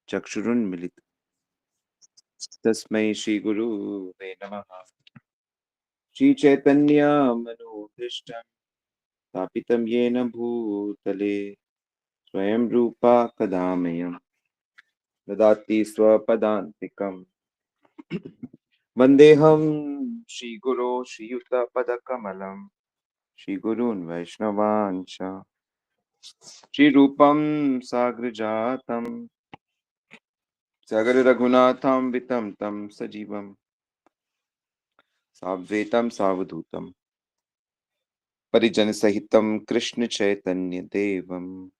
चक्षुरुन्मिलितं तस्मै श्रीगुरुवे नमः। श्रीचैतन्यमनोभीष्टं स्थापितं येन भूतले स्वयं रूपा कदा मह्यं ददाति स्वपदान्तिकम्। वन्देऽहं श्रीगुरो श्रीयुतपदकमलं श्रीगुरून् वैष्णवांश्च श्रीरूपं साग्रजातं सगररघुनाथं वितं तं सजीवं साद्वैतं सावधूतं परिजन सहितं कृष्ण चैतन्य देवम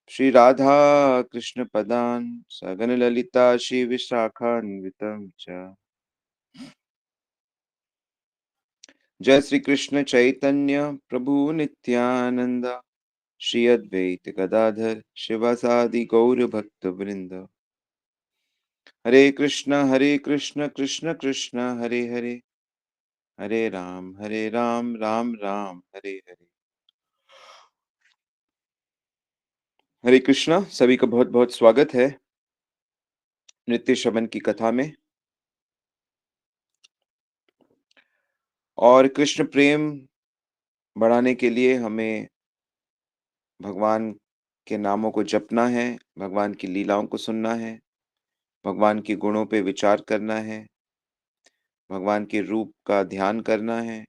श्री राधा कृष्ण पदान सगन ललिता श्री विशाखान्वितं च जय श्री कृष्ण चैतन्य प्रभु नित्यानंद श्री अद्वैत गदाधर शिवासादि गौर भक्त वृंद। हरे कृष्ण कृष्ण कृष्ण हरे हरे, हरे राम राम राम हरे हरे। हरे कृष्णा, सभी का बहुत बहुत स्वागत है नित्य श्रवण की कथा में। और कृष्ण प्रेम बढ़ाने के लिए हमें भगवान के नामों को जपना है, भगवान की लीलाओं को सुनना है, भगवान के गुणों पे विचार करना है, भगवान के रूप का ध्यान करना है,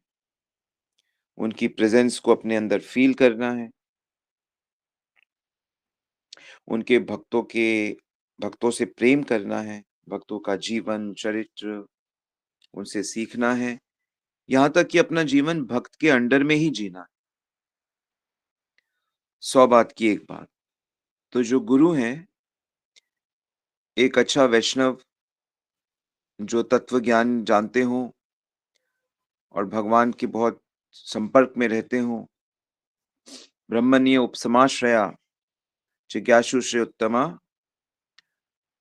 उनकी प्रेजेंस को अपने अंदर फील करना है, उनके भक्तों से प्रेम करना है, भक्तों का जीवन चरित्र उनसे सीखना है, यहाँ तक कि अपना जीवन भक्त के अंडर में ही जीना है। 100 बात की एक बात। तो जो गुरु हैं, एक अच्छा वैष्णव जो तत्व ज्ञान जानते हों और भगवान के बहुत संपर्क में रहते हों, ब्रह्मण्य उपसमाश्रया जिज्ञासुषे उत्तमा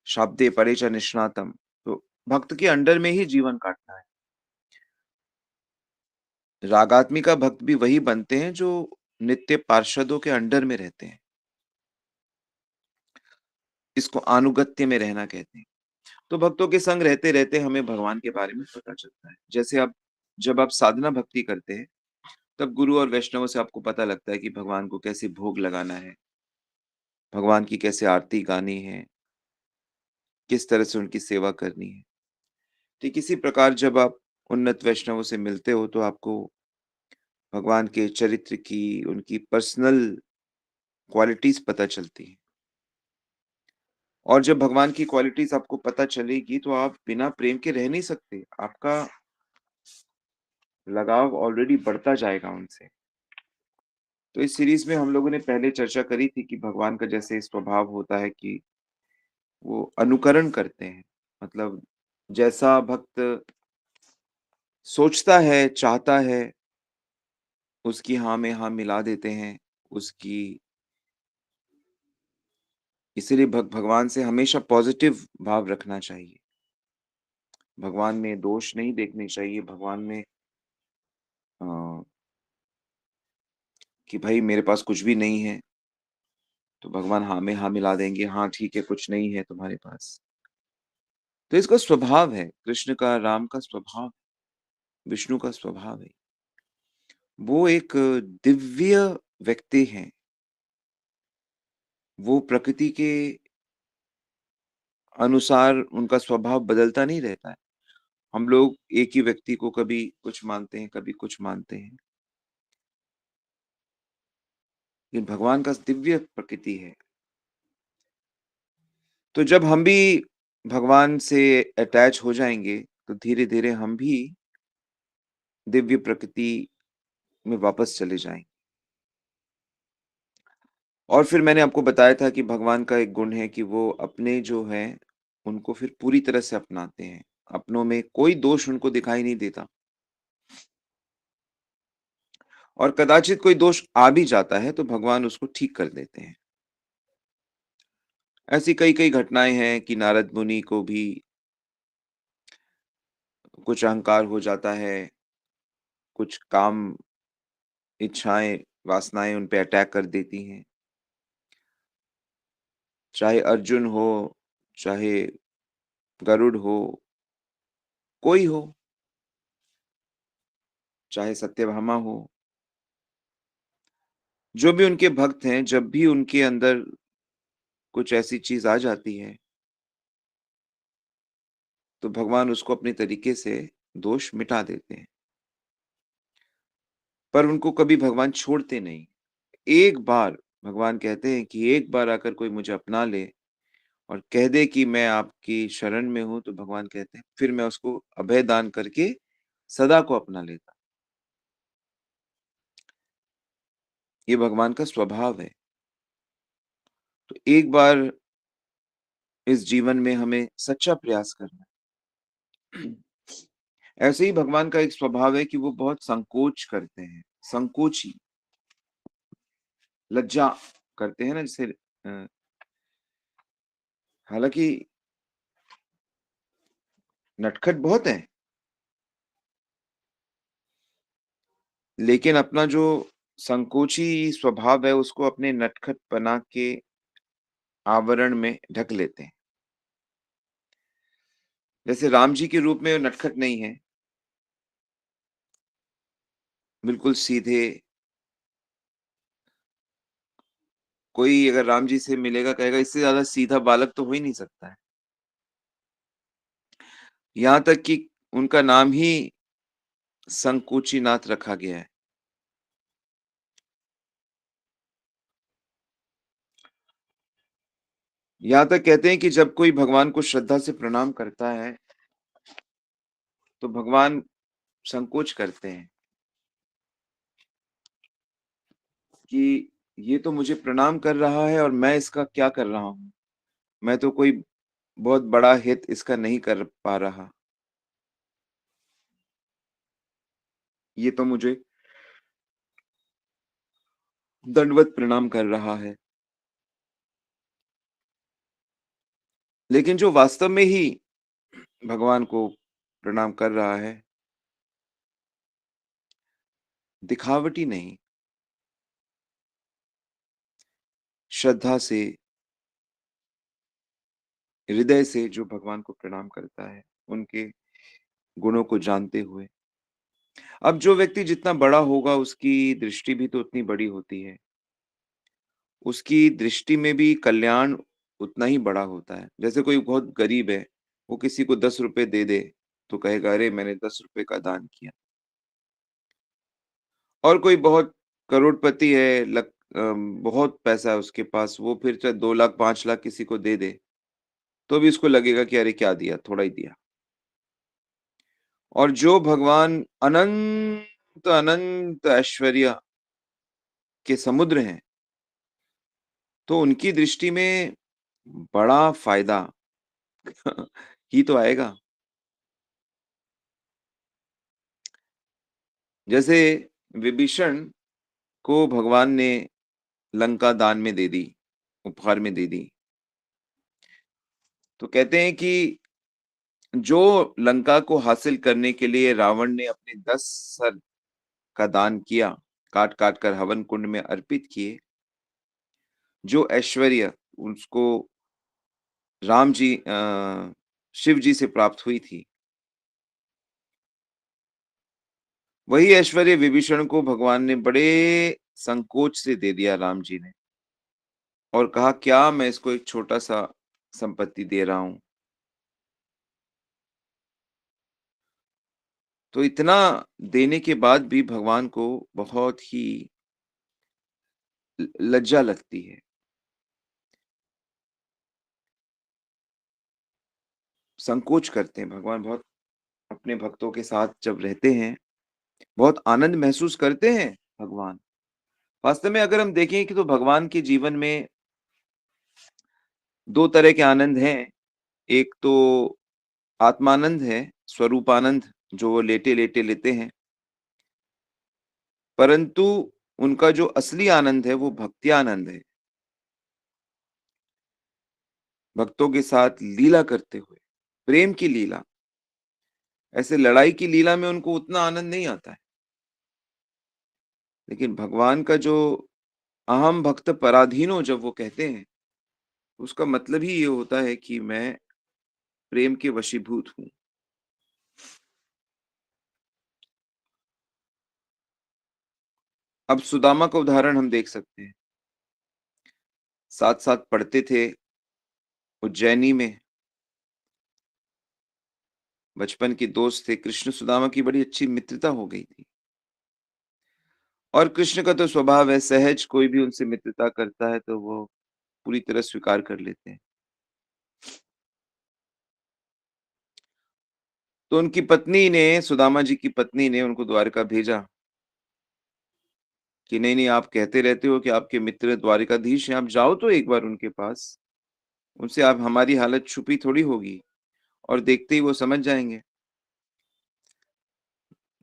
शाब्दे परे च निष्णातम। तो भक्त के अंडर में ही जीवन काटना है। रागात्मिका भक्त भी वही बनते हैं जो नित्य पार्षदों के अंडर में रहते हैं। इसको अनुगत्य में रहना कहते हैं। तो भक्तों के संग रहते रहते हमें भगवान के बारे में पता चलता है। जैसे अब जब आप साधना भक्ति करते हैं, तब गुरु और वैष्णवों से आपको पता लगता है कि भगवान को कैसे भोग लगाना है, भगवान की कैसे आरती गानी है, किस तरह से उनकी सेवा करनी है। ठीक इसी प्रकार जब आप उन्नत वैष्णवों से मिलते हो तो आपको भगवान के चरित्र की, उनकी पर्सनल क्वालिटीज पता चलती हैं। और जब भगवान की क्वालिटीज आपको पता चलेगी तो आप बिना प्रेम के रह नहीं सकते। आपका लगाव ऑलरेडी बढ़ता जाएगा उनसे। तो इस सीरीज में हम लोगों ने पहले चर्चा करी थी कि भगवान का जैसे स्वभाव होता है कि वो अनुकरण करते हैं। मतलब जैसा भक्त सोचता है, चाहता है, उसकी हाँ में हाँ मिला देते हैं। उसकी इसीलिए भगवान से हमेशा पॉजिटिव भाव रखना चाहिए। भगवान में दोष नहीं देखने चाहिए। भगवान में अ, कि भाई मेरे पास कुछ भी नहीं है, तो भगवान हाँ में हाँ मिला देंगे। हाँ ठीक है, कुछ नहीं है तुम्हारे पास। तो इसका स्वभाव है, कृष्ण का, राम का स्वभाव, विष्णु का स्वभाव है। वो एक दिव्य व्यक्ति हैं। वो प्रकृति के अनुसार उनका स्वभाव बदलता नहीं रहता है। हम लोग एक ही व्यक्ति को कभी कुछ मानते हैं, कभी कुछ मानते हैं। लेकिन भगवान का दिव्य प्रकृति है। तो जब हम भी भगवान से अटैच हो जाएँगे, तो धीरे-धीरे हम भी दिव्य प्रकृति में वापस चले जाएँगे। और फिर मैंने आपको बताया था कि भगवान का एक गुण है कि वो अपने जो हैं, उनको फिर पूरी तरह से अपनाते हैं। अपनों में कोई दोष उनको दिखाई नहीं देता। और कदाचित कोई दोष आ भी जाता है, तो भगवान उसको ठीक कर देते हैं। ऐसी कई-कई घटनाएँ हैं कि नारद मुनि को भी कुछ अहंकार हो जाता है, कुछ काम, इच्छाएँ, वासनाएँ उन पे अटैक कर देती हैं। चाहे अर्जुन हो, चाहे गरुड़ हो, कोई हो, चाहे सत्यभामा हो, जो भी उनके भक्त हैं, जब भी उनके अंदर कुछ ऐसी चीज़ आ जाती है, तो भगवान उसको अपने तरीके से दोष मिटा देते हैं। पर उनको कभी भगवान छोड़ते नहीं। एक बार भगवान कहते हैं कि एक बार आकर कोई मुझे अपना ले और कह दे कि मैं आपकी शरण में हूँ, तो भगवान कहते हैं, फिर मैं उसको अभय दान करके सदा को अपना लेता। ये भगवान का स्वभाव है। तो एक बार इस जीवन में हमें सच्चा प्रयास करना है। ऐसे ही भगवान का एक स्वभाव है कि वो बहुत संकोच करते हैं, संकोची, लज्जा करते हैं ना, जैसे हालाँकि नटखट बहुत हैं, लेकिन अपना जो संकोची स्वभाव है, उसको अपने नटखटपना के आवरण में ढक लेते हैं। जैसे राम जी के रूप में नटखट नहीं है, बिल्कुल सीधे। कोई अगर राम जी से मिलेगा कहेगा इससे ज़्यादा सीधा बालक तो हो ही नहीं सकता है। यहाँ तक कि उनका नाम ही संकोचीनाथ रखा गया है। यहाँ तक कहते हैं कि जब कोई भगवान को श्रद्धा से प्रणाम करता है, तो भगवान संकोच करते हैं कि ये तो मुझे प्रणाम कर रहा है और मैं इसका क्या कर रहा हूँ? मैं तो कोई बहुत बड़ा हित इसका नहीं कर पा रहा। ये तो मुझे दंडवत प्रणाम कर रहा है। लेकिन जो वास्तव में ही भगवान को प्रणाम कर रहा है, दिखावटी नहीं, श्रद्धा से, हृदय से जो भगवान को प्रणाम करता है, उनके गुणों को जानते हुए। अब जो व्यक्ति जितना बड़ा होगा, उसकी दृष्टि भी तो उतनी बड़ी होती है। उसकी दृष्टि में भी कल्याण उतना ही बड़ा होता है। जैसे कोई बहुत गरीब है, वो किसी को ₹10 दे दे, तो कहेगा, "अरे! मैंने ₹10 का दान किया।" और कोई बहुत करोड़पति है, बहुत पैसा है उसके पास, वो फिर चाहे 2 लाख, 5 लाख किसी को दे दे, तो भी उसको लगेगा कि अरे! क्या दिया, थोड़ा ही दिया। और जो भगवान अनंत, अनंत ऐश्वर्य के समुद्र हैं, तो उनकी दृष्टि में बड़ा फ़ायदा ही तो आएगा। जैसे विभीषण को भगवान ने लंका दान में दे दी, उपहार में दे दी। तो कहते हैं कि जो लंका को हासिल करने के लिए रावण ने अपने 10 सर का दान किया, काट-काट कर हवन कुंड में अर्पित किए, जो ऐश्वर्य उसको राम जी शिव जी से प्राप्त हुई थी, वही ऐश्वर्य विभीषण को भगवान ने बड़े संकोच से दे दिया राम जी ने और कहा, क्या मैं इसको एक छोटा-सा संपत्ति दे रहा हूँ। तो इतना देने के बाद भी भगवान को बहुत ही लज्जा लगती है। संकोच करते हैं भगवान बहुत अपने भक्तों के साथ जब रहते हैं, बहुत आनंद महसूस करते हैं भगवान। वास्तव में अगर हम देखें कि तो भगवान के जीवन में 2 तरह के आनंद हैं। एक तो आत्मानंद है, स्वरूपानंद जो वो लेटे-लेटे लेते हैं। परंतु उनका जो असली आनंद है वो भक्ति आनंद है। भक्तों के साथ लीला करते हुए, प्रेम की लीला। ऐसे लड़ाई की लीला में उनको उतना आनंद नहीं आता है। लेकिन भगवान का जो अहम भक्त पराधीनो जब वो कहते हैं, उसका मतलब ही ये होता है कि मैं प्रेम के वशीभूत हूँ। अब सुदामा का उदाहरण हम देख सकते हैं। साथ-साथ पढ़ते थे उज्जैनी में, बचपन के दोस्त थे, कृष्ण सुदामा की बड़ी अच्छी मित्रता हो गई थी। और कृष्ण का तो स्वभाव है सहज कोई भी उनसे मित्रता करता है तो वो पूरी तरह स्वीकार कर लेते हैं। तो उनकी पत्नी ने सुदामा जी की पत्नी ने उनको द्वारका भेजा कि नहीं, नहीं आप कहते रहते हो कि आपके मित्र द्वारिकाधीश हैं, आप जाओ तो एक बार उनके पास। उनसे आप हमारी हालत छुपी थोड़ी होगी और देखते ही वो समझ जाएँगे।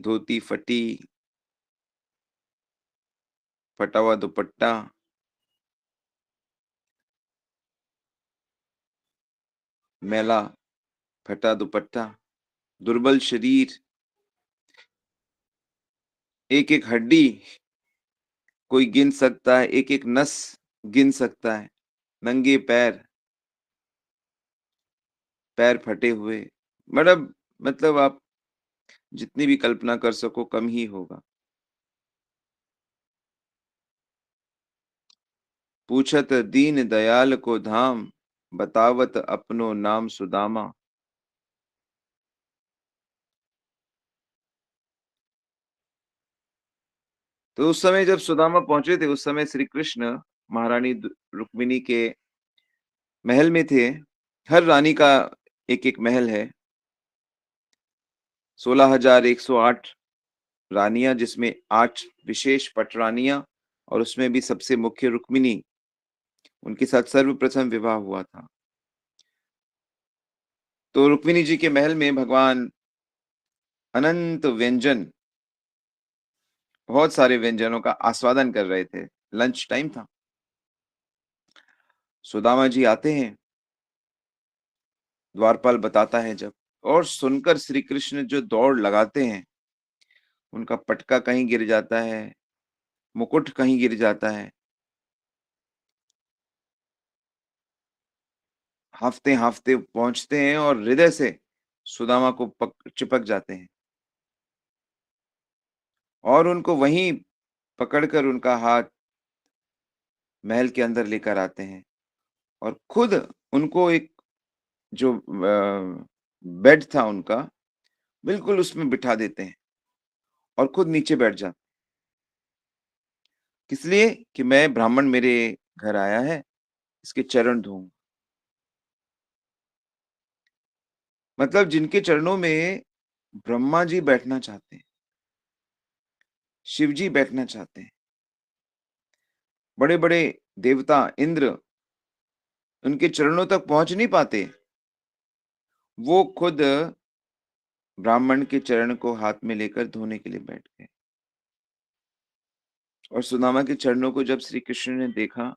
धोती फटी, फटा हुआ दुपट्टा, मैला फटा दुपट्टा, दुर्बल शरीर, एक-एक हड्डी कोई गिन सकता है, एक-एक नस गिन सकता है, नंगे पैर, पैर फटे हुए, मतलब आप जितनी भी कल्पना कर सको कम ही होगा। पूछत दीन दयाल को धाम, बतावत अपनो नाम सुदामा। तो उस समय जब सुदामा पहुँचे थे, उस समय श्री कृष्ण महारानी रुक्मिणी के महल में थे। हर रानी का एक-एक महल है। 16,108 रानियाँ जिसमें 8 विशेष पटरानियाँ और उसमें भी सबसे मुख्य रुक्मिणी, उनके साथ सर्वप्रथम विवाह हुआ था। तो रुक्मिणी जी के महल में भगवान अनंत व्यंजन, बहुत सारे व्यंजनों का आस्वादन कर रहे थे। लंच टाइम था। सुदामा जी आते हैं, द्वारपाल बताता है जब और सुनकर श्री कृष्ण जो दौड़ लगाते हैं, उनका पटका कहीं गिर जाता है, मुकुट कहीं गिर जाता है। हाँफते-हाँफते पहुँचते हैं और हृदय से सुदामा को पक चिपक जाते हैं और उनको वहीं पकड़कर उनका हाथ महल के अंदर लेकर आते हैं और खुद उनको एक जो बेड था उनका, बिल्कुल उसमें बिठा देते हैं और खुद नीचे बैठ जाते हैं। किस लिए? कि मैं ब्राह्मण मेरे घर आया है, इसके चरण धोऊँ। मतलब जिनके चरणों में ब्रह्मा जी बैठना चाहते हैं, शिव जी बैठना चाहते हैं, बड़े-बड़े देवता इंद्र उनके चरणों तक पहुँच नहीं पाते, वो खुद ब्राह्मण के चरण को हाथ में लेकर धोने के लिए बैठ गए। और सुदामा के चरणों को जब श्री कृष्ण ने देखा,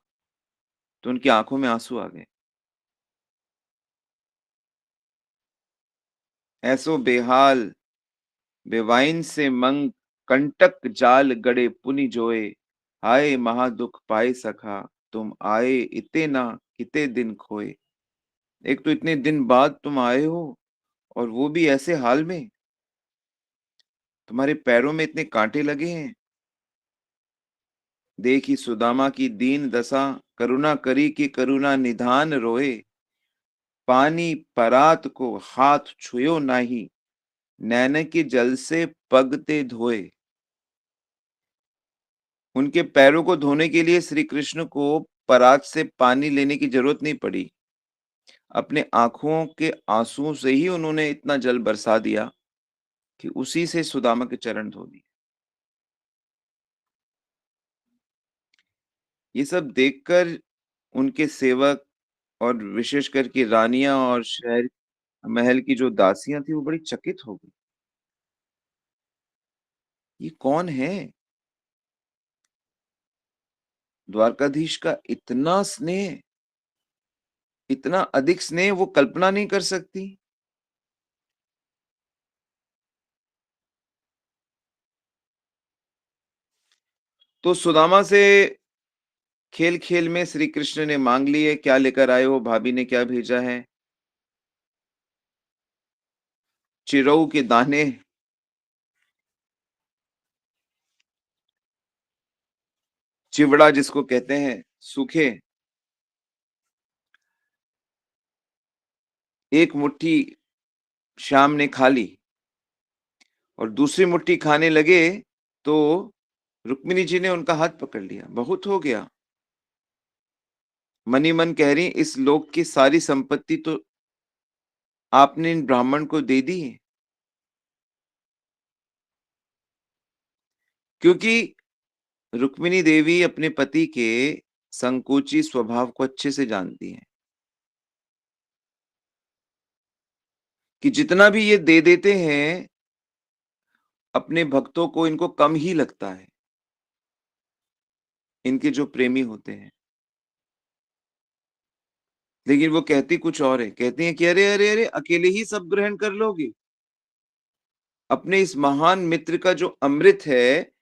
तो उनकी आँखों में आँसू आ गए। ऐसो बेहाल बेवाइन से मंग कंटक जाल गड़े पुनि जोए, हाय महादुख पाए सखा, तुम आए इते ना किते दिन खोए। एक तो इतने दिन बाद तुम आए हो और वो भी ऐसे हाल में, तुम्हारे पैरों में इतने कांटे लगे हैं। देखी सुदामा की दीन दशा, करुणा करी कि करुणा निधान रोए। पानी परात को हाथ छुयो नाही, नैन के जल से पग ते धोए। उनके पैरों को धोने के लिए श्री कृष्ण को परात से पानी लेने की जरूरत नहीं पड़ी। अपने आँखों के आँसुओं से ही उन्होंने इतना जल बरसा दिया कि उसी से सुदामा के चरण धो दिए। ये सब देखकर उनके सेवक और विशेषकर कि रानियाँ और शहर महल की जो दासियाँ थी, वो बड़ी चकित हो गई। ये कौन है? द्वारकाधीश का इतना स्नेह, इतना अधिक स्नेह वो कल्पना नहीं कर सकती। तो सुदामा से खेल-खेल में श्री कृष्ण ने माँग लिए, "क्या लेकर आए हो? भाभी ने क्या भेजा है?" चिरऊ के दाने, चिवड़ा जिसको कहते हैं, सूखे, एक मुट्ठी श्याम ने खा ली और दूसरी मुट्ठी खाने लगे, तो रुक्मिणी जी ने उनका हाथ पकड़ लिया, "बहुत हो गया।" मन ही मन कह रही, "इस लोक की सारी संपत्ति तो आपने इन ब्राह्मण को दे दी है।" क्योंकि रुक्मिणी देवी अपने पति के संकोची स्वभाव को अच्छे से जानती हैं कि जितना भी ये दे देते हैं, अपने भक्तों को इनको कम ही लगता है, इनके जो प्रेमी होते हैं। लेकिन वो कहती कुछ और है, कहती हैं कि अरे, अरे, अरे! अकेले ही सब ग्रहण कर लोगे? अपने इस महान मित्र का जो अमृत है,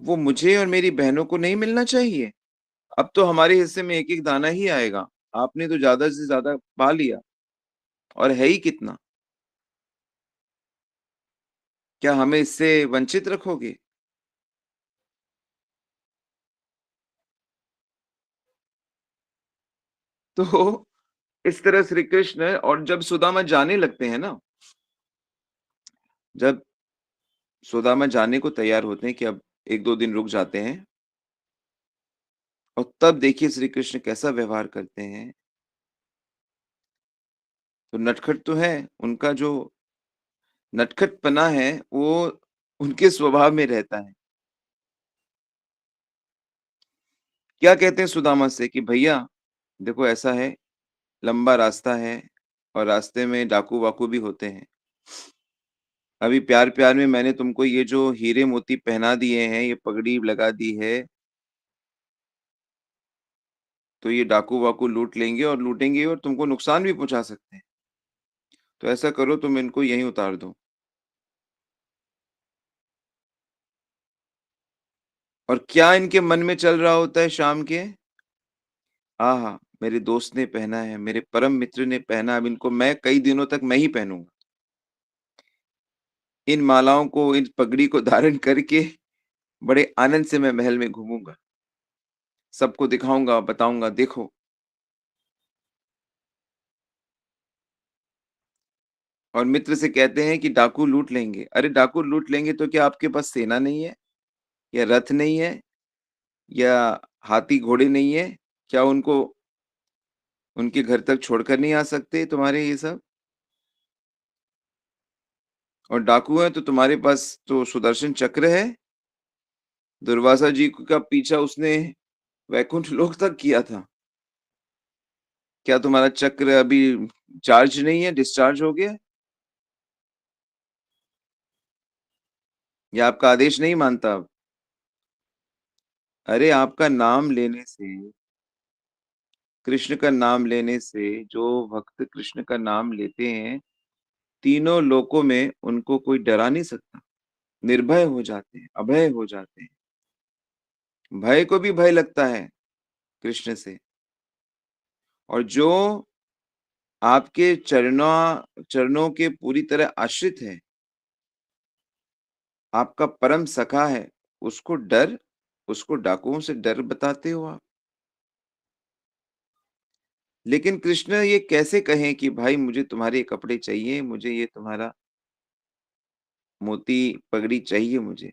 वो मुझे और मेरी बहनों को नहीं मिलना चाहिए? अब तो हमारे हिस्से में एक-एक दाना ही आएगा। आपने तो ज़्यादा से ज़्यादा पा लिया और है ही कितना? क्या हमें इससे वंचित रखोगे? तो इस तरह श्री कृष्ण और जब सुदामा जाने लगते हैं ना, जब सुदामा जाने को तैयार होते हैं कि अब 1-2 दिन रुक जाते हैं और तब देखिए श्री कृष्ण कैसा व्यवहार करते हैं। तो नटखट तो है, उनका जो नटखटपना है, वो उनके स्वभाव में रहता है। क्या कहते हैं सुदामा से कि भैया देखो ऐसा है, लंबा रास्ता है और रास्ते में डाकू-वाकू भी होते हैं। अभी प्यार-प्यार में मैंने तुमको ये जो हीरे मोती पहना दिए हैं, ये पगड़ी लगा दी है, तो ये डाकू-वाकू लूट लेंगे और लूटेंगे और तुमको नुकसान भी पहुँचा सकते हैं। तो ऐसा करो तुम इनको यहीं उतार दो। और क्या इनके मन में चल रहा होता है शाम के? आहा! मेरे दोस्त ने पहना है, मेरे परम मित्र ने पहना, अब इनको मैं कई दिनों तक मैं ही पहनूँगा। इन मालाओं को, इस पगड़ी को धारण करके बड़े आनंद से मैं महल में घूमूँगा। सबको दिखाऊँगा, बताऊँगा देखो। और मित्र से कहते हैं कि डाकू लूट लेंगे। अरे डाकू लूट लेंगे तो क्या आपके पास सेना नहीं है? या रथ नहीं है? या हाथी घोड़े नहीं है? क्या उनको उनके घर तक छोड़कर नहीं आ सकते तुम्हारे ये सब? और डाकू हैं तो तुम्हारे पास तो सुदर्शन चक्र है। दुर्वासा जी का पीछा उसने वैकुंठ लोक तक किया था। क्या तुम्हारा चक्र अभी चार्ज नहीं है, डिस्चार्ज हो गया है? या आपका आदेश नहीं मानता अब? अरे आपका नाम लेने से, कृष्ण का नाम लेने से जो भक्त कृष्ण का नाम लेते हैं, तीनों लोकों में उनको कोई डरा नहीं सकता। निर्भय हो जाते हैं, अभय हो जाते हैं। भय को भी भय लगता है कृष्ण से। और जो आपके चरणों के पूरी तरह आश्रित है, आपका परम सखा है, उसको डाकुओं से डर बताते हो आप। लेकिन कृष्ण ये कैसे कहें कि भाई मुझे तुम्हारे कपड़े चाहिए, मुझे ये तुम्हारा मोती पगड़ी चाहिए मुझे।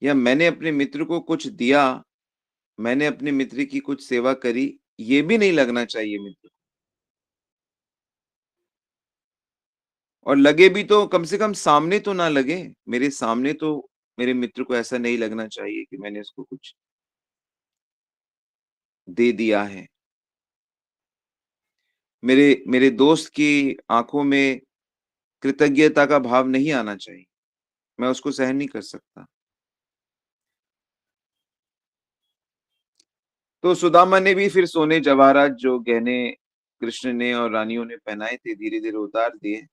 या मैंने अपने मित्र को कुछ दिया, मैंने अपने मित्र की कुछ सेवा करी, ये भी नहीं लगना चाहिए मित्र को। और लगे भी तो कम से कम सामने तो ना लगे। मेरे सामने तो मेरे मित्र को ऐसा नहीं लगना चाहिए कि मैंने उसको कुछ दे दिया है। मेरे मेरे दोस्त की आँखों में कृतज्ञता का भाव नहीं आना चाहिए। मैं उसको सहन नहीं कर सकता। तो सुदामा ने भी फिर सोने जवाहरात जो गहने कृष्ण ने और रानियों ने पहनाए थे, धीरे-धीरे उतार दिए।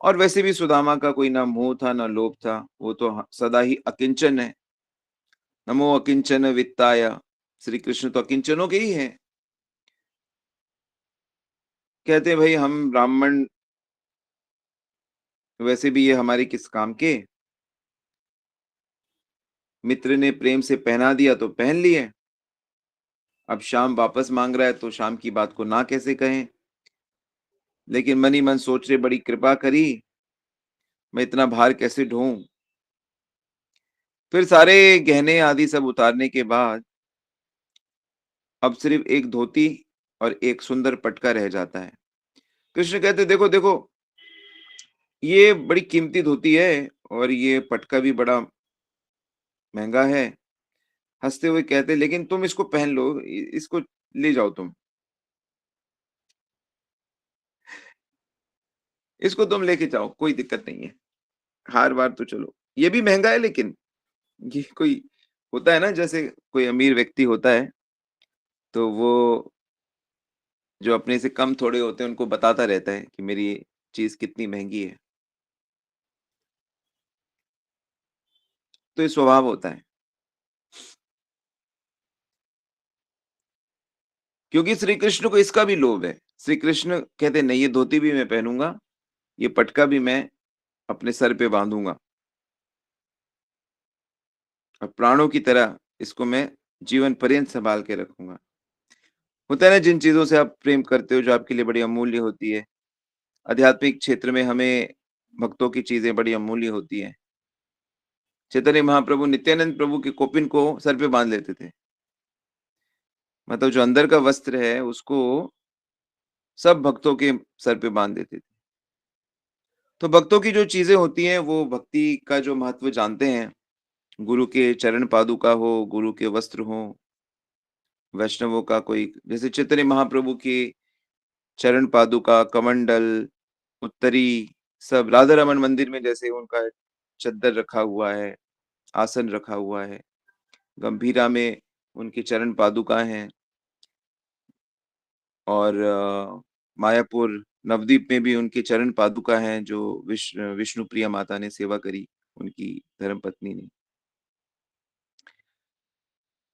और वैसे भी सुदामा का कोई ना मोह था, ना लोभ था। वो तो सदा ही अकिंचन है। नमो अकिंचन वित्ताय। श्री कृष्ण तो अकिंचनों के ही हैं। कहते हैं भाई हम ब्राह्मण, वैसे भी ये हमारे किस काम के? मित्र ने प्रेम से पहना दिया तो पहन लिए। अब श्याम वापस माँग रहा है तो श्याम की बात को ना कैसे कहें? लेकिन मन ही मन सोच रहे बड़ी कृपा करी, मैं इतना भार कैसे ढोऊँ? फिर सारे गहने आदि सब उतारने के बाद अब सिर्फ़ एक धोती और एक सुंदर पटका रह जाता है। कृष्ण कहते देखो, देखो, ये बड़ी कीमती धोती है और ये पटका भी बड़ा महँगा है। हँसते हुए कहते लेकिन तुम इसको पहन लो, इ इसको ले जाओ तुम। इसको तुम लेके जाओ, कोई दिक्कत नहीं है। हार-वार तो चलो, ये भी महँगा है लेकिन, ये कोई होता है ना जैसे कोई अमीर व्यक्ति होता है, तो वो जो अपने से कम थोड़े होते हैं उनको बताता रहता है कि मेरी ये चीज़ कितनी महँगी है। तो ये स्वभाव होता है। क्योंकि श्री कृष्ण को इसका भी लोभ है। श्री कृष्ण कहते नहीं ये धोती भी मैं पहनूँगा, ये पटका भी मैं अपने सर पे बाँधूँगा और प्राणों की तरह इसको मैं जीवन पर्यंत सँभाल के रखूँगा। होता है ना जिन चीज़ों से आप प्रेम करते हो जो आपके लिए बड़ी अमूल्य होती है। आध्यात्मिक क्षेत्र में हमें भक्तों की चीज़ें बड़ी अमूल्य होती हैं। चैतन्य महाप्रभु नित्यानंद प्रभु के कौपीन को सर पे बाँध लेते थे। मतलब जो अंदर का वस्त्र है उसको सब भक्तों के सर पे बाँध देते थे। तो भक्तों की जो चीज़ें होती हैं वो भक्ति का जो महत्व जानते हैं। गुरु के चरण पादुका हो, गुरु के वस्त्र हों, वैष्णवों का कोई जैसे चैतन्य महाप्रभु के चरण पादुका, कमंडल, उत्तरी सब राधा रमन मंदिर में जैसे उनका चद्दर रखा हुआ है, आसन रखा हुआ है। गंभीरा में उनकी चरण पादुका हैं और मायापुर नवद्वीप में भी उनकी चरण पादुका हैं जो विष्णुप्रिया माता ने सेवा करी, उनकी धर्मपत्नी ने।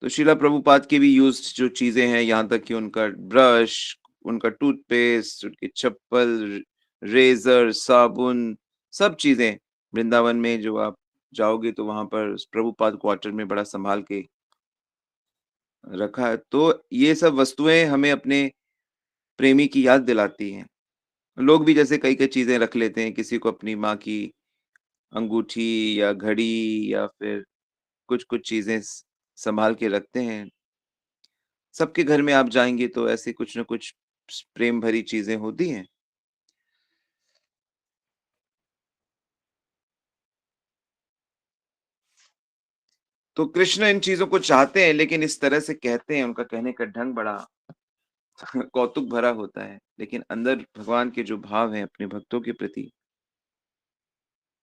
तो शिला प्रभुपाद की भी यूज़्ड जो चीज़ें हैं, यहाँ तक कि उनका ब्रश, उनका टूथपेस्ट, उनकी चप्पल, रेज़र, साबुन, सब चीज़ें वृंदावन में जो आप जाओगे तो वहाँ पर प्रभुपाद क्वार्टर में बड़ा सँभाल के रखा है। तो ये सब वस्तुएँ हमें अपने प्रेमी की याद दिलाती हैं। लोग भी जैसे कई-कई चीज़ें रख लेते हैं, किसी को अपनी माँ की अंगूठी या घड़ी या फिर कुछ-कुछ चीज़ें सँभाल के रखते हैं। सबके घर में आप जाएँगे तो ऐसे कुछ न कुछ प्रेम भरी चीज़ें होती हैं। तो कृष्ण इन चीज़ों को चाहते हैं लेकिन इस तरह से कहते हैं, उनका कहने का ढंग बड़ा कौतुक भरा होता है। लेकिन अंदर भगवान के जो भाव हैं अपने भक्तों के प्रति,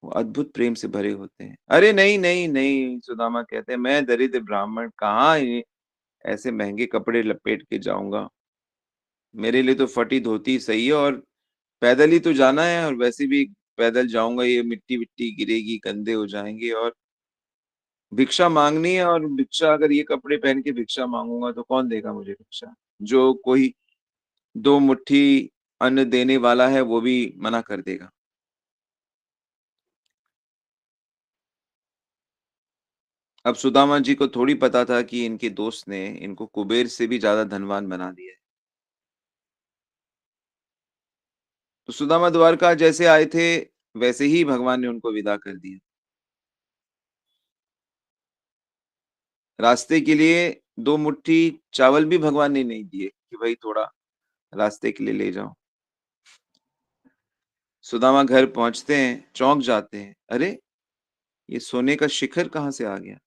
वो अद्भुत प्रेम से भरे होते हैं। अरे नहीं, नहीं, नहीं, सुदामा कहते हैं, मैं दरिद्र ब्राह्मण कहाँ ये ऐसे महँगे कपड़े लपेट के जाऊँगा। मेरे लिए तो फटी धोती सही है और पैदल ही तो जाना है और वैसे भी पैदल जाऊँगा ये मिट्टी-विट्टी गिरेगी, गंदे हो जाएँगे और भिक्षा माँगनी है और भिक्षा अगर ये कपड़े पहन के भिक्षा माँगूँगा तो कौन देगा मुझे भिक्षा? जो कोई 2 मुट्ठी अन्न देने वाला है वो भी मना कर देगा। अब सुदामा जी को थोड़ी पता था कि इनके दोस्त ने इनको कुबेर से भी ज़्यादा धनवान बना दिया है। तो सुदामा द्वारका जैसे आए थे, वैसे ही भगवान ने उनको विदा कर दिया। रास्ते के लिए 2 मुट्ठी चावल भी भगवान ने नहीं दिए कि भाई थोड़ा रास्ते के लिए ले जाओ। सुदामा घर पहुँचते हैं, चौंक जाते हैं। अरे! ये सोने का शिखर कहाँ से आ गया?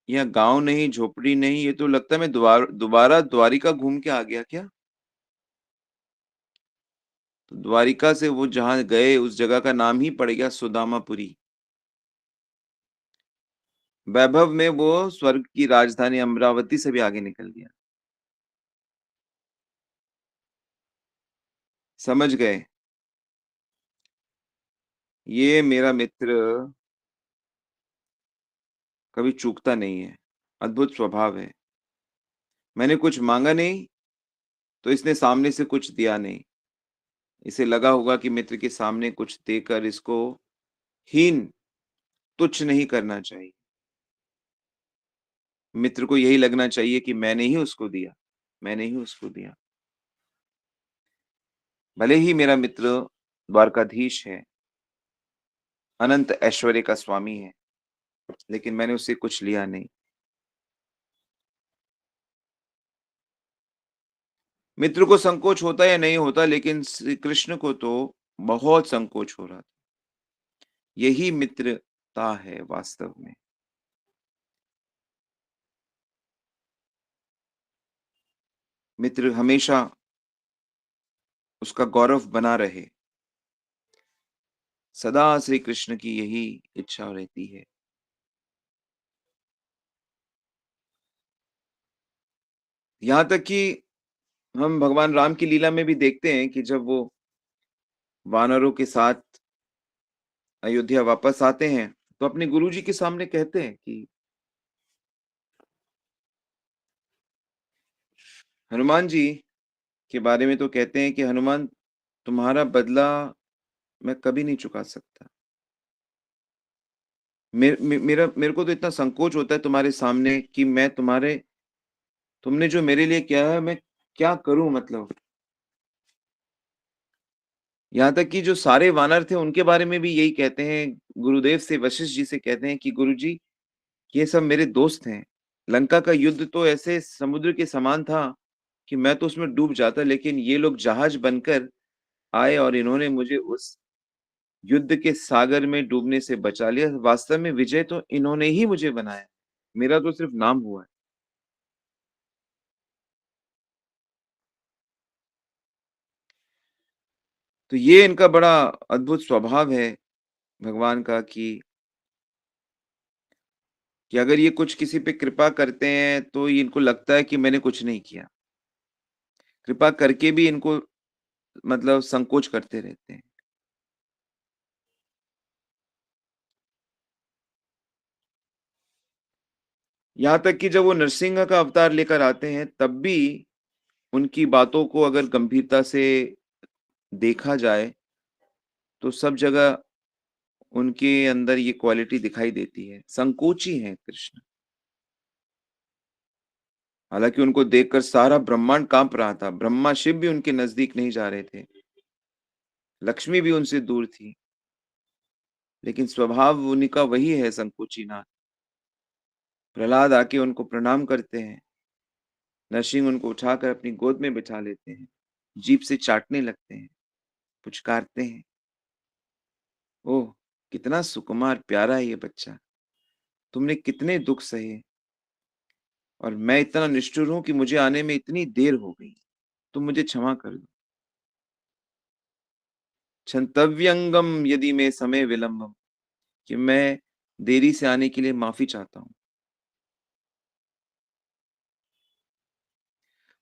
यहाँ गाँव नहीं, झोपड़ी नहीं, ये तो लगता है मैं दोबारा द्वारिका घूम के आ गया क्या? तो द्वारिका से वो जहाँ गए उस जगह का नाम ही पड़ गया सुदामापुरी। वैभव में वो स्वर्ग की राजधानी अमरावती से भी आगे निकल गया। समझ गए, ये मेरा मित्र कभी चूकता नहीं है, अद्भुत स्वभाव है। मैंने कुछ माँगा नहीं, तो इसने सामने से कुछ दिया नहीं। इसे लगा होगा कि मित्र के सामने कुछ देकर इसको हीन, तुच्छ नहीं करना चाहिए। मित्र को यही लगना चाहिए कि मैंने ही उसको दिया, मैंने ही उसको दिया। भले ही मेरा मित्र द्वारकाधीश है, अनंत ऐश्वर्य का स्वामी है, लेकिन मैंने उससे कुछ लिया नहीं। मित्र को संकोच होता या नहीं होता, लेकिन श्री कृष्ण को तो बहुत संकोच हो रहा था। यही मित्रता है वास्तव में। मित्र हमेशा उसका गौरव बना रहे। सदा श्री कृष्ण की यही इच्छा रहती है। यहाँ तक कि हम भगवान राम की लीला में भी देखते हैं कि जब वो वानरों के साथ अयोध्या वापस आते हैं, तो अपने गुरुजी के सामने कहते हैं कि हनुमान जी के बारे में तो कहते हैं कि हनुमान, तुम्हारा बदला मैं कभी नहीं चुका सकता। मेरे को तो इतना संकोच होता है तुम्हारे सामने कि मैं तुम्हारे तुमने जो मेरे लिए किया है, मैं क्या करूँ मतलब? यहाँ तक कि जो सारे वानर थे उनके बारे में भी यही कहते हैं, गुरुदेव से वशिष्ठ जी से कहते हैं कि गुरुजी, ये सब मेरे दोस्त हैं। लंका का युद्ध तो ऐसे समुद्र के समान था कि मैं तो उसमें डूब जाता, लेकिन ये लोग जहाज बनकर आए और इन्होंने मुझे उस युद्ध के सागर में डूबने से बचा लिया। वास्तव में विजय तो इन्होंने ही मुझे बनाया। मेरा तो सिर्फ नाम हुआ है। तो ये इनका बड़ा अद्भुत स्वभाव है भगवान का कि अगर ये कुछ किसी पे कृपा करते हैं, तो ये इनको लगता है कि मैंने कुछ नहीं किया। कृपा करके भी इनको मतलब संकोच करते रहते हैं। यहाँ तक कि जब वो नरसिंह का अवतार लेकर आते हैं, तब भी उनकी बातों को अगर गंभीरता से देखा जाए, तो सब जगह उनके अंदर ये क्वालिटी दिखाई देती है। संकोची हैं कृष्ण। हालाँकि उनको देखकर सारा ब्रह्मांड काँप रहा था। ब्रह्मा, शिव भी उनके नज़दीक नहीं जा रहे थे। लक्ष्मी भी उनसे दूर थी। लेकिन स्वभाव उन्हीं का वही है, संकोची नाथ। प्रहलाद आके उनको प्रणाम करते हैं। नरसिंह उनको उठाकर अपनी गोद में बिठा लेते हैं। जीभ से चाटने लगते हैं, पुचकारते हैं। ओह! कितना सुकुमार प्यारा है ये बच्चा। तुमने कितने दुःख सहे और मैं इतना निष्ठुर हूँ कि मुझे आने में इतनी देर हो गई। तुम मुझे क्षमा कर दो। क्षंतव्यंगम यदि मे समय विलंबम, कि मैं देरी से आने के लिए माफ़ी चाहता हूँ।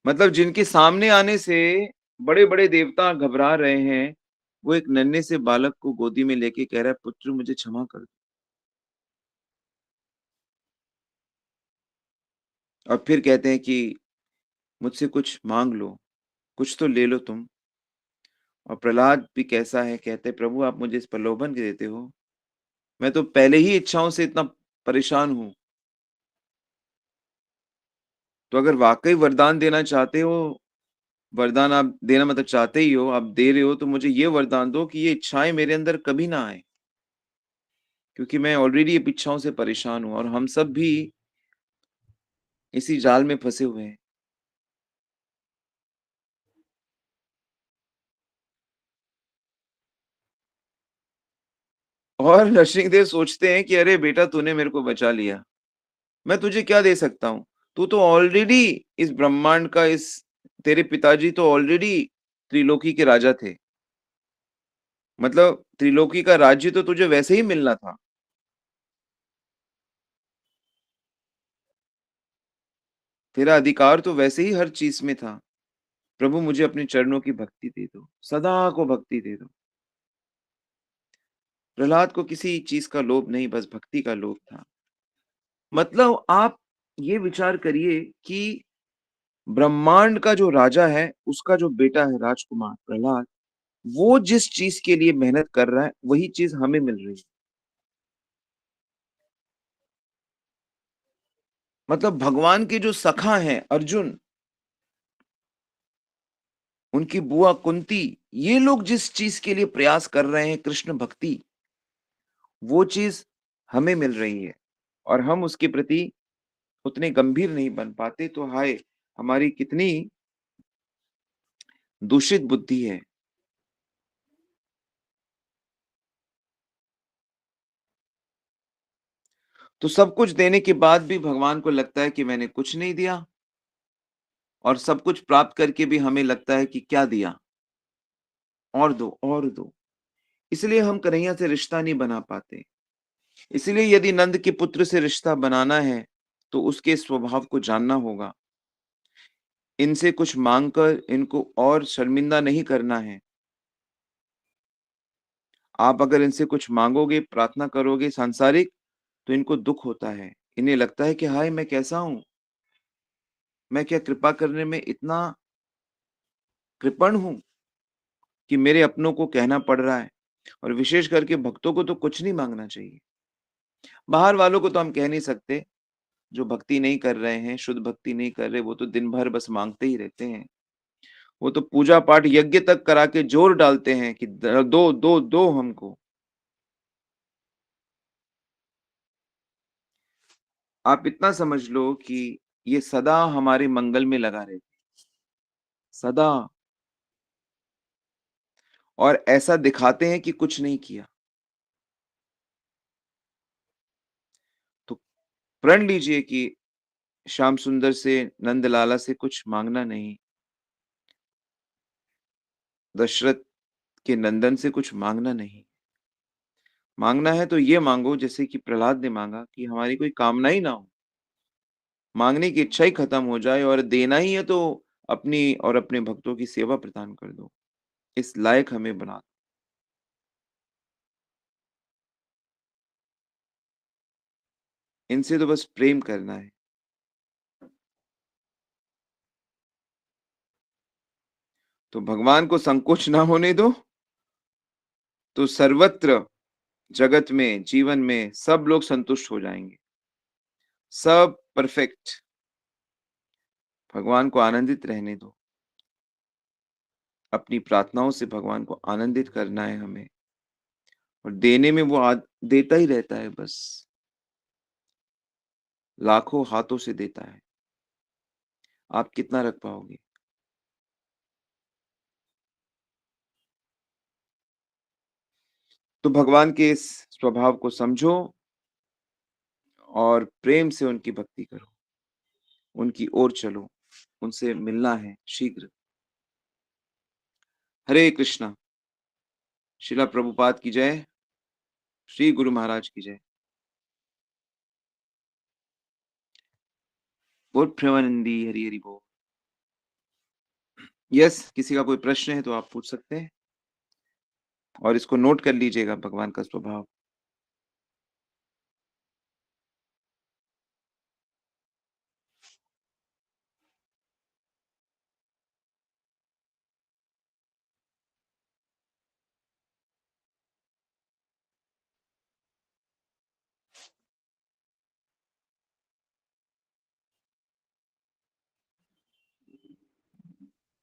मतलब जिनके सामने आने से बड़े-बड़े देवता घबरा रहे हैं, वो एक नन्हे से बालक को गोदी में लेके कह रहा है, पुत्र मुझे क्षमा कर दो। और फिर कहते हैं कि मुझसे कुछ माँग लो, कुछ तो ले लो तुम। और प्रहलाद भी कैसा है, कहते हैं प्रभु आप मुझे इस प्रलोभन देते हो। मैं तो पहले ही इच्छाओं से इतना परेशान हूँ। तो अगर वाक़ई वरदान देना चाहते हो, वरदान आप देना मतलब चाहते ही हो, आप दे रहे हो, तो मुझे ये वरदान दो कि ये इच्छाएँ मेरे अंदर कभी ना आएँ। क्योंकि मैं ऑलरेडी अब इच्छाओं से परेशान हूँ और हम सब भी इसी जाल में फँसे हुए हैं। और नरसिंहदेव सोचते हैं कि अरे बेटा तूने मेरे को बचा लिया। मैं तुझे क्या दे सकता हूँ? तू तो ऑलरेडी इस ब्रह्मांड का इस तेरे पिताजी तो ऑलरेडी त्रिलोकी के राजा थे। मतलब त्रिलोकी का राज्य तो तुझे वैसे ही मिलना था। तेरा अधिकार तो वैसे ही हर चीज़ में था। प्रभु मुझे अपने चरणों की भक्ति दे दो, सदा को भक्ति दे दो। प्रहलाद को किसी चीज़ का लोभ नहीं, बस भक्ति का लोभ था। मतलब आप ये विचार करिए कि ब्रह्मांड का जो राजा है, उसका जो बेटा है राजकुमार प्रहलाद, वो जिस चीज़ के लिए मेहनत कर रहा है, वही चीज़ हमें मिल रही है। मतलब भगवान के जो सखा हैं अर्जुन, उनकी बुआ कुंती, ये लोग जिस चीज़ के लिए प्रयास कर रहे हैं कृष्ण भक्ति, वो चीज़ हमें मिल रही है और हम उसके प्रति उतने गंभीर नहीं बन पाते, तो हाय! हमारी कितनी दूषित बुद्धि है। तो सब कुछ देने के बाद भी भगवान को लगता है कि मैंने कुछ नहीं दिया और सब कुछ प्राप्त करके भी हमें लगता है कि क्या दिया? और दो, और दो। इसलिए हम कन्हैया से रिश्ता नहीं बना पाते। इसलिए यदि नंद के पुत्र से रिश्ता बनाना है, तो उसके स्वभाव को जानना होगा। इनसे कुछ माँग कर इनको और शर्मिंदा नहीं करना है। आप अगर इनसे कुछ माँगोगे, प्रार्थना करोगे सांसारिक, तो इनको दुःख होता है। इन्हें लगता है कि हाय! मैं कैसा हूँ? मैं क्या कृपा करने में इतना कृपण हूँ कि मेरे अपनों को कहना पड़ रहा है? और विशेष करके भक्तों को तो कुछ नहीं माँगना चाहिए। बाहर वालों को तो हम कह नहीं सकते, जो भक्ति नहीं कर रहे हैं, शुद्ध भक्ति नहीं कर रहे, वो तो दिन भर बस माँगते ही रहते हैं। वो तो पूजा-पाठ, यज्ञ तक करा के ज़ोर डालते हैं कि दो, दो, दो हमको। आप इतना समझ लो कि ये सदा हमारे मंगल में लगा रहते, सदा, और ऐसा दिखाते हैं कि कुछ नहीं किया। तो प्रण लीजिए कि श्याम सुंदर से, नंद लाला से कुछ माँगना नहीं, दशरथ के नंदन से कुछ माँगना नहीं। माँगना है तो ये माँगो जैसे कि प्रहलाद ने माँगा कि हमारी कोई कामना ही ना हो। माँगने की इच्छा ही खत्म हो जाए और देना ही है तो अपनी और अपने भक्तों की सेवा प्रदान कर दो। इस लायक हमें बना दो। इनसे तो बस प्रेम करना है। तो भगवान को संकोच ना होने दो, तो सर्वत्र जगत में, जीवन में सब लोग संतुष्ट हो जाएँगे। सब परफेक्ट। भगवान को आनंदित रहने दो। अपनी प्रार्थनाओं से भगवान को आनंदित करना है हमें और देने में वो देता ही रहता है बस। लाखों हाथों से देता है। आप कितना रख पाओगे? तो भगवान के इस स्वभाव को समझो और प्रेम से उनकी भक्ति करो। उनकी ओर चलो। उनसे मिलना है शीघ्र। हरे कृष्णा। श्रीला प्रभुपाद की जय। श्री गुरु महाराज की जय। बोल प्रेमानंदी हरि हरि बोल। यस, किसी का कोई प्रश्न है तो आप पूछ सकते हैं और इसको नोट कर लीजिएगा भगवान का स्वभाव।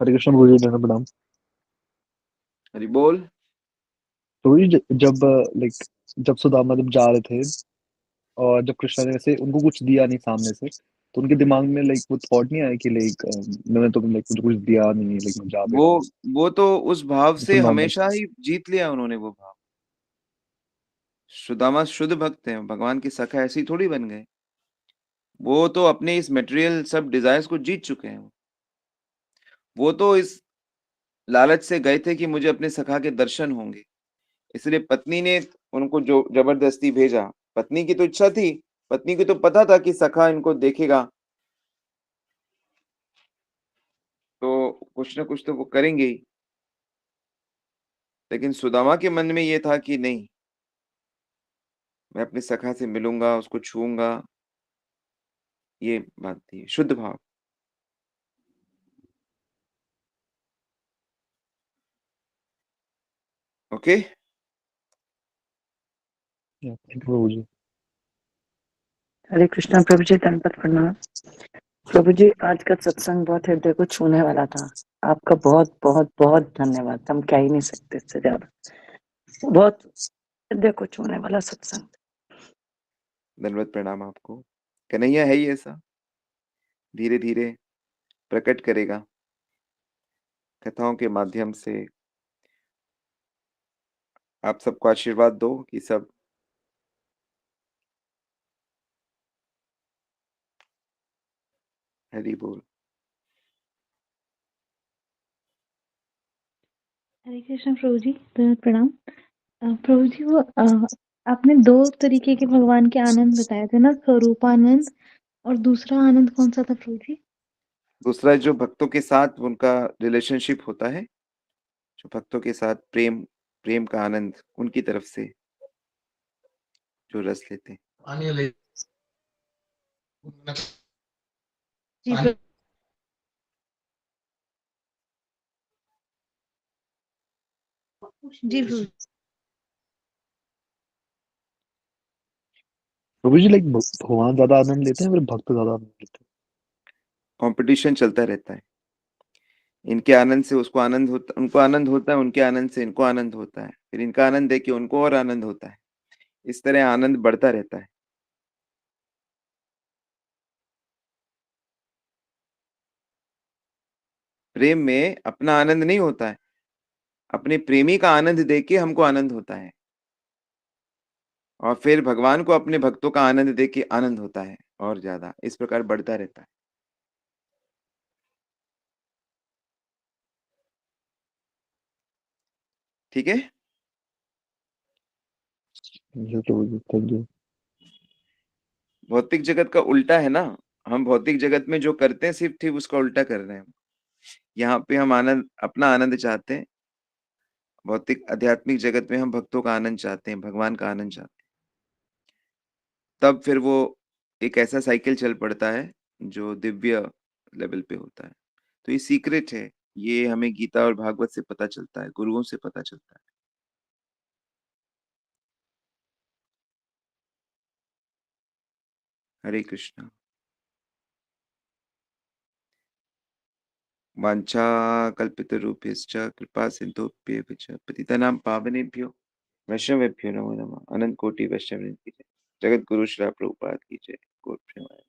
हरे कृष्ण गुरु जी धन्यवाद प्रणाम। हरि बोल। तो ये जब लाइक जब सुदामा जब जा रहे थे और जब कृष्णा ने वैसे उनको कुछ दिया नहीं सामने से, तो उनके दिमाग में लाइक वो थॉट नहीं आया कि लाइक मैंने तो लाइक मुझे कुछ दिया नहीं, लाइक मैं जा वो बैठा हूँ। वो तो उस भाव ऐसे से नॉर्मल। हमेशा ही जीत लिया उन्होंने वो भाव। सुदामा शुद्ध भक्त हैं, भगवान के सखा ऐसे ही थोड़ी बन गए। वो तो अपने इस मटेरियल सब डिजायर्स को जीत चुके हैं। वो तो इस लालच से गए थे कि मुझे अपने सखा के दर्शन होंगे। इसलिए पत्नी ने उनको जो जबरदस्ती भेजा। पत्नी की तो इच्छा थी, पत्नी को तो पता था कि सखा इनको देखेगा, तो कुछ ना कुछ तो वो करेंगे ही। लेकिन सुदामा के मन में ये था कि नहीं, मैं अपने सखा से मिलूँगा, उसको छूऊँगा, ये बात थी, शुद्ध भाव। ओके? थैंक यू प्रभु जी। हरे कृष्णा प्रभु जी, दंडवत प्रणाम। प्रभु जी, आज का सत्संग बहुत हृदय को छूने वाला था। आपका बहुत बहुत बहुत धन्यवाद। हम कह ही नहीं सकते इससे ज्यादा। बहुत हृदय को छूने वाला सत्संग। दंडवत प्रणाम आपको। कन्हैया है ही ऐसा, धीरे धीरे प्रकट करेगा कथाओं के माध्यम से। आप सबको आशीर्वाद दो कि सब हरि बोल। हरे कृष्ण प्रभु जी, दंडवत प्रणाम। प्रभु जी, वो आपने दो तरीके के भगवान के आनंद बताए थे ना, स्वरूपानंद और दूसरा आनंद कौन सा था प्रभु जी? दूसरा जो भक्तों के साथ उनका रिलेशनशिप होता है, जो भक्तों के साथ प्रेम प्रेम का आनंद उनकी तरफ से जो रस लेते हैं। जी प्रभु जी प्रभु। प्रभु जी लाइक भगवान ज्यादा आनंद लेते हैं फिर भक्त ज्यादा आनंद लेते हैं? कंपटीशन चलता रहता है। इनके आनंद से उसको आनंद होता, उनको आनंद होता है, उनके आनंद से इनको आनंद होता है, फिर इनका आनंद देख के उनको और आनंद होता है। इस तरह आनंद बढ़ता रहता है। प्रेम में अपना आनंद नहीं होता है, अपने प्रेमी का आनंद देख के हमको आनंद होता है, और फिर भगवान को अपने भक्तों का आनंद देख के आनंद होता है और ज्यादा। इस प्रकार बढ़ता रहता है। ठीक है? जी प्रभु जी, थैंक यू। भौतिक जगत का उल्टा है ना। हम भौतिक जगत में जो करते हैं सिर्फ ठीक उसका उल्टा कर रहे हैं। यहाँ पे हम आनंद, अपना आनंद चाहते हैं। भौतिक आध्यात्मिक जगत में हम भक्तों का आनंद चाहते हैं, भगवान का आनंद चाहते हैं। तब फिर वो एक ऐसा साइकिल चल पड़ता है जो दिव्य लेवल पे होता है। तो ये सीक्रेट है। ये हमें गीता और भागवत से पता चलता है, गुरुओं से पता चलता है। हरे कृष्णा। वाञ्छा कल्पितरूपेश्च कृपा सिन्धुभ्येव च पतितानां पावनेभ्यो वैष्णवेभ्यो नमो नमः। अनंत कोटि वैष्णव की जय। जगत गुरु श्री प्रभुपाद की जय। गौर प्रेमानंद।